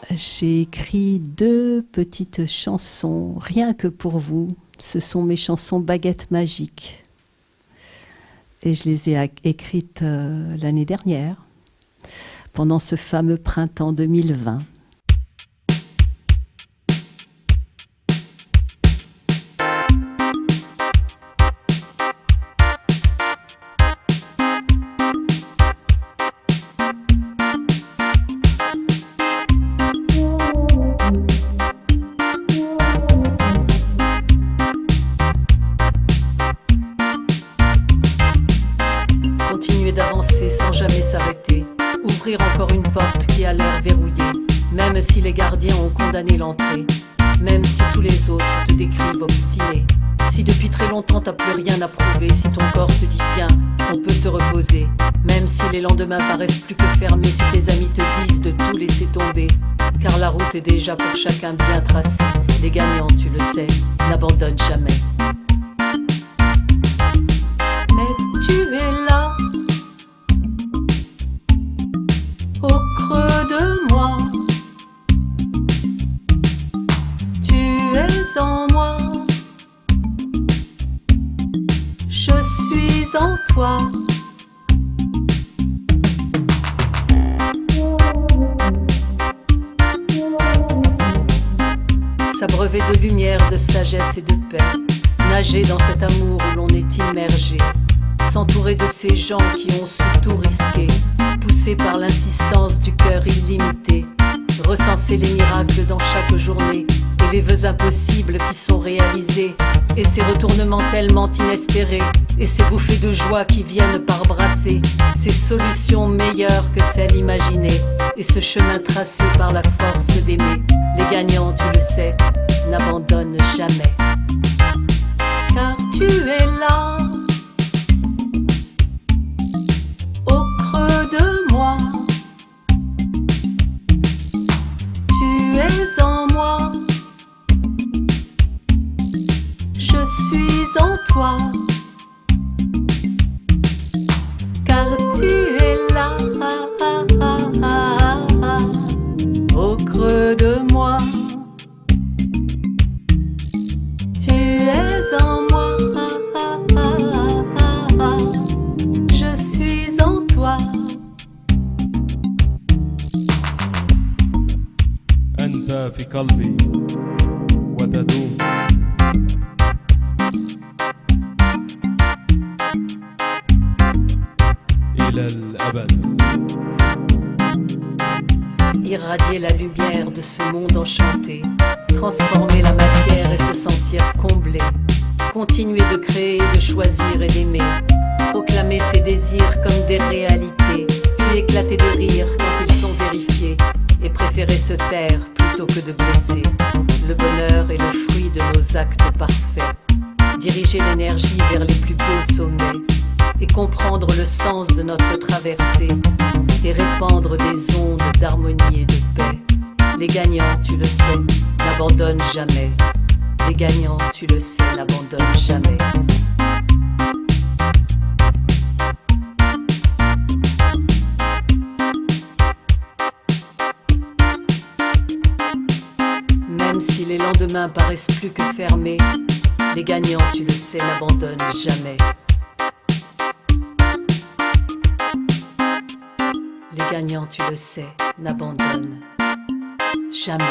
J'ai écrit 2 petites chansons, rien que pour vous. Ce sont mes chansons baguettes magiques. Et je les ai écrites l'année dernière, pendant ce fameux printemps 2020. Continuer d'avancer sans jamais s'arrêter, ouvrir encore une porte qui a l'air verrouillée, même si les gardiens ont condamné l'entrée, même si tous les autres te décrivent obstiné, si depuis très longtemps t'as plus rien à prouver, si ton corps te dit viens, on peut se reposer, même si les lendemains paraissent plus que fermés, si tes amis te disent de tout laisser tomber, car la route est déjà pour chacun bien tracée, les gagnants tu le sais, n'abandonnent jamais. Mais tu es là, au creux de moi, tu es en moi, je suis en toi. S'abreuver de lumière, de sagesse et de paix, nager dans cet amour où l'on est immergé, s'entourer de ces gens qui ont su tout risquer, poussés par l'insistance du cœur illimité, recenser les miracles dans chaque journée et les vœux impossibles qui sont réalisés, et ces retournements tellement inespérés, et ces bouffées de joie qui viennent par brasser, ces solutions meilleures que celles imaginées, et ce chemin tracé par la force d'aimer. Les gagnants, tu le sais, n'abandonnent jamais. Car tu es là, au creux de moi, tu es en moi, je suis en toi. Car tu es là, au creux de moi, tu es en moi, je suis en toi. أنت في قلبي وتدوم إلى الأبد. Irradier la lumière de ce monde enchanté, transformer la matière et se sentir comblé, continuer de créer, de choisir et d'aimer, proclamer ses désirs comme des réalités, puis éclater de rire quand ils sont vérifiés, et préférer se taire plutôt que de blesser. Le bonheur est le fruit de nos actes parfaits, diriger l'énergie vers les plus beaux sommets, et comprendre le sens de notre traversée, et répandre des ondes d'harmonie et de paix. Les gagnants, tu le sais, n'abandonnent jamais. Les gagnants, tu le sais, n'abandonnent jamais. Même si les lendemains paraissent plus que fermés, les gagnants, tu le sais, n'abandonnent jamais. Les gagnants, tu le sais, n'abandonnent jamais.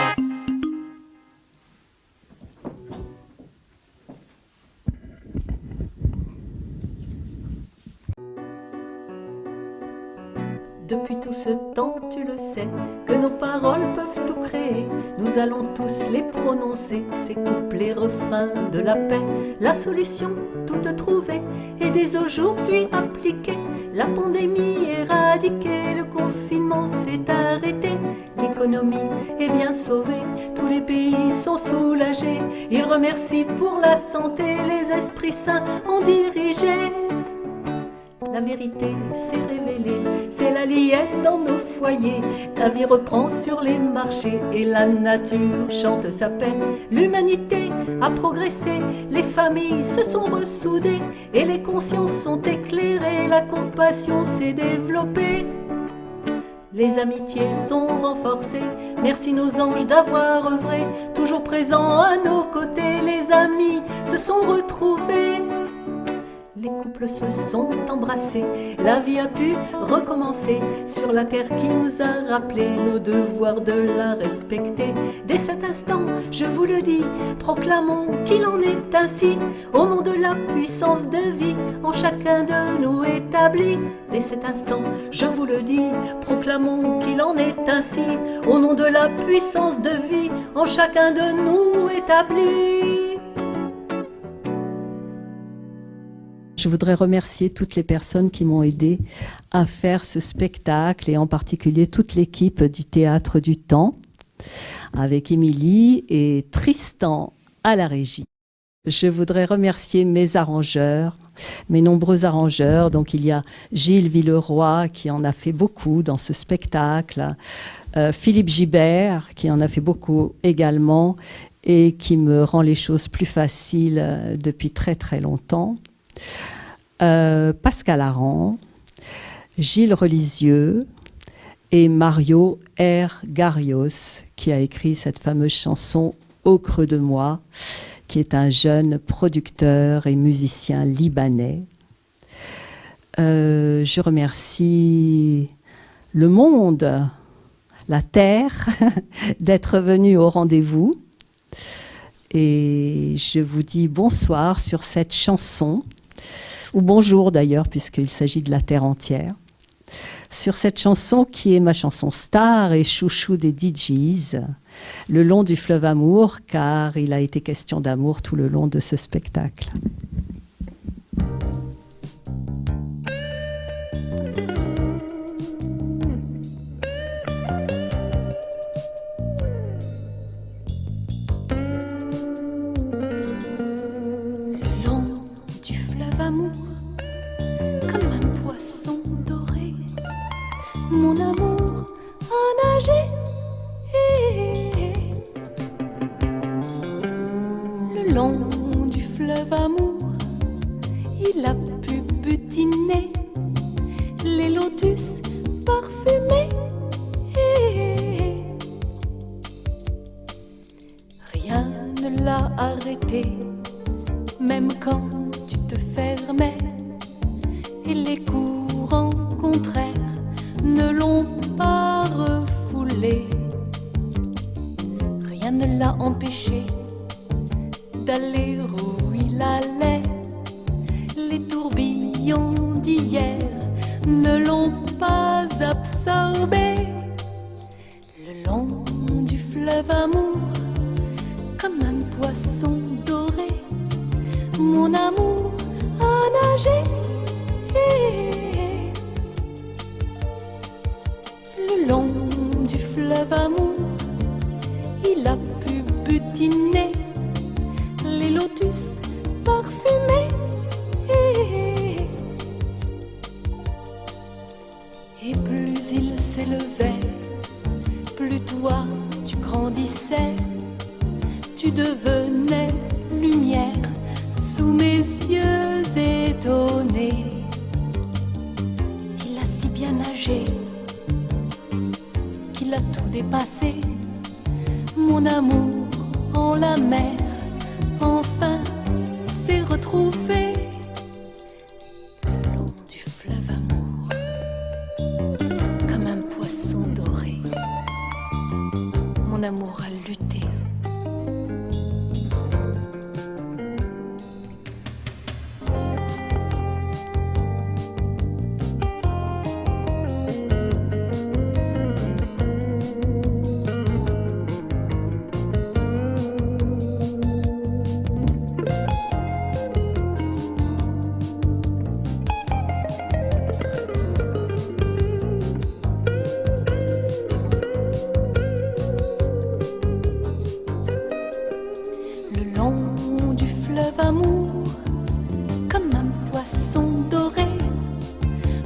Depuis tout ce temps, tu le sais, que nos paroles peuvent tout créer. Nous allons tous les prononcer, ces couplets refrains de la paix. La solution toute trouvée et dès aujourd'hui appliquée. La pandémie éradiquée, le confinement s'est arrêté. L'économie est bien sauvée, tous les pays sont soulagés. Ils remercient pour la santé, les esprits saints ont dirigé. La vérité s'est révélée, c'est la liesse dans nos foyers. La vie reprend sur les marchés et la nature chante sa paix. L'humanité a progressé, les familles se sont ressoudées et les consciences sont éclairées, la compassion s'est développée. Les amitiés sont renforcées, merci nos anges d'avoir œuvré, toujours présents à nos côtés, les amis se sont retrouvés. Les couples se sont embrassés, la vie a pu recommencer sur la terre qui nous a rappelé nos devoirs de la respecter. Dès cet instant, je vous le dis, proclamons qu'il en est ainsi, au nom de la puissance de vie en chacun de nous établi. Dès cet instant, je vous le dis, proclamons qu'il en est ainsi, au nom de la puissance de vie en chacun de nous établi. Je voudrais remercier toutes les personnes qui m'ont aidé à faire ce spectacle et en particulier toute l'équipe du Théâtre du Temps avec Émilie et Tristan à la régie. Je voudrais remercier mes arrangeurs, mes nombreux arrangeurs. Donc il y a Gilles Villeroy qui en a fait beaucoup dans ce spectacle, Philippe Gibert qui en a fait beaucoup également et qui me rend les choses plus faciles depuis très très longtemps. Pascal Aran, Gilles Relisieux et Mario R. Garios qui a écrit cette fameuse chanson « Au creux de moi », qui est un jeune producteur et musicien libanais. Je remercie le monde, la terre, d'être venu au rendez-vous. Et je vous dis bonsoir sur cette chanson, ou bonjour d'ailleurs, puisqu'il s'agit de la terre entière, sur cette chanson qui est ma chanson star et chouchou des DJs, Le long du fleuve amour, car il a été question d'amour tout le long de ce spectacle. Mon amour a nagé, le long du fleuve amour, il a pu butiner les lotus parfumés. Rien ne l'a arrêté, même quand tu te fermais, et les courants contraires ne l'ont pas refoulé. Rien ne l'a empêché d'aller où il allait. Les tourbillons d'hier ne l'ont pas absorbé. Le long du fleuve amour, comme un poisson doré, mon amour a nagé. Le long du fleuve amour, il a pu butiner les lotus parfumés. Et plus il s'élevait, plus toi tu grandissais, tu devenais lumière sous mes yeux étonnés. Il a si bien nagé qu'il a tout dépassé. Mon amour en la mer, enfin s'est retrouvé. Le long du fleuve amour, comme un poisson doré, mon amour a lutté.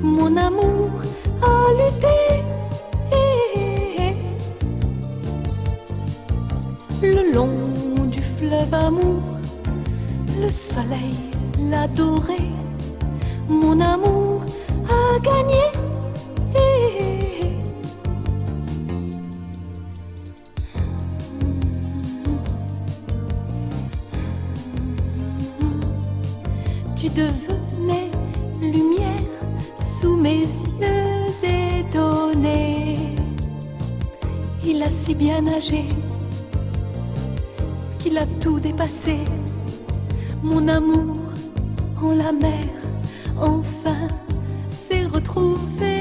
Mon amour a lutté. Le long du fleuve amour, le soleil l'a doré. Mon amour a gagné. devenait lumière sous mes yeux étonnés. Il a si bien nagé qu'il a tout dépassé. Mon amour en la mer enfin s'est retrouvé.